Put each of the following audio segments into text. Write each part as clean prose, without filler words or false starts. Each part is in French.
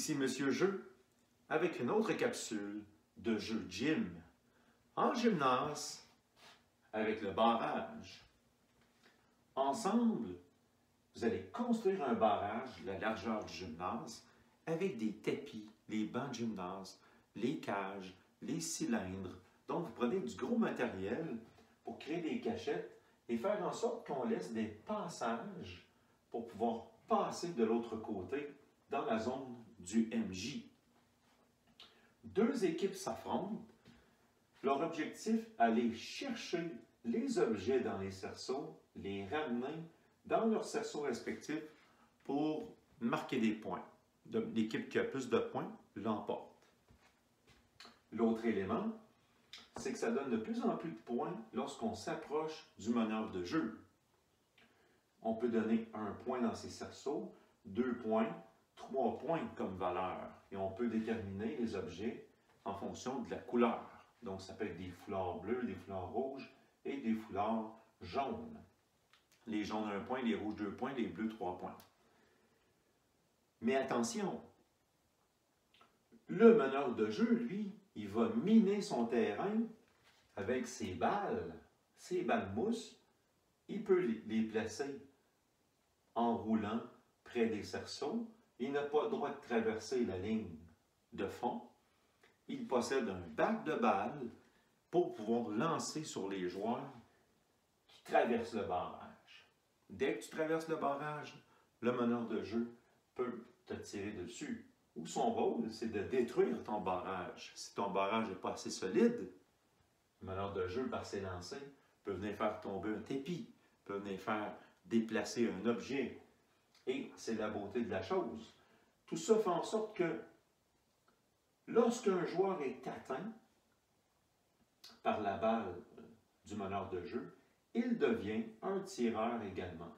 Ici Monsieur Jeu, avec une autre capsule de jeu gym. En gymnase, avec le barrage. Ensemble, vous allez construire un barrage de la largeur du gymnase avec des tapis, les bancs de gymnase, les cages, les cylindres. Donc, vous prenez du gros matériel pour créer des cachettes et faire en sorte qu'on laisse des passages pour pouvoir passer de l'autre côté dans la zone du MJ. Deux équipes s'affrontent. Leur objectif, aller chercher les objets dans les cerceaux, les ramener dans leurs cerceaux respectifs pour marquer des points. L'équipe qui a plus de points l'emporte. L'autre élément, c'est que ça donne de plus en plus de points lorsqu'on s'approche du meneur de jeu. On peut donner 1 point dans ces cerceaux, 2 points, 3 points comme valeur. Et on peut déterminer les objets en fonction de la couleur. Donc, ça peut être des foulards bleus, des foulards rouges et des foulards jaunes. Les jaunes 1 point, les rouges 2 points, les bleus 3 points. Mais attention, le meneur de jeu, lui, il va miner son terrain avec ses balles mousse. Il peut les placer en roulant près des cerceaux. Il n'a pas le droit de traverser la ligne de fond. Il possède un bac de balles pour pouvoir lancer sur les joueurs qui traversent le barrage. Dès que tu traverses le barrage, le meneur de jeu peut te tirer dessus. Ou son rôle, c'est de détruire ton barrage. Si ton barrage n'est pas assez solide, le meneur de jeu, par ses lancers, peut venir faire tomber un tapis, peut venir faire déplacer un objet. Et c'est la beauté de la chose. Tout ça fait en sorte que lorsqu'un joueur est atteint par la balle du meneur de jeu, il devient un tireur également.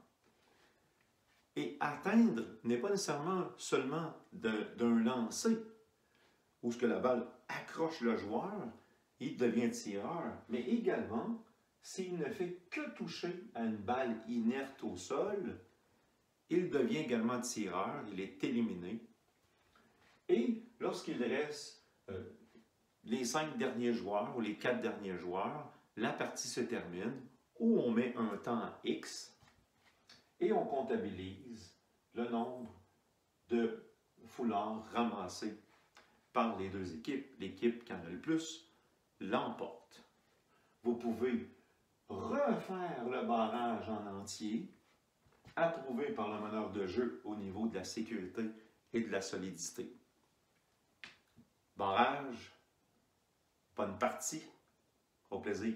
Et atteindre n'est pas nécessairement seulement d'un lancer, où ce que la balle accroche le joueur, il devient tireur, mais également, s'il ne fait que toucher à une balle inerte au sol, il devient également tireur, il est éliminé. Et lorsqu'il reste les 5 derniers joueurs ou les 4 derniers joueurs, la partie se termine, où on met un temps X, et on comptabilise le nombre de foulards ramassés par les deux équipes. L'équipe qui en a le plus l'emporte. Vous pouvez refaire le barrage en entier, approuvé par le meneur de jeu au niveau de la sécurité et de la solidité. Barrage, bonne partie, au plaisir.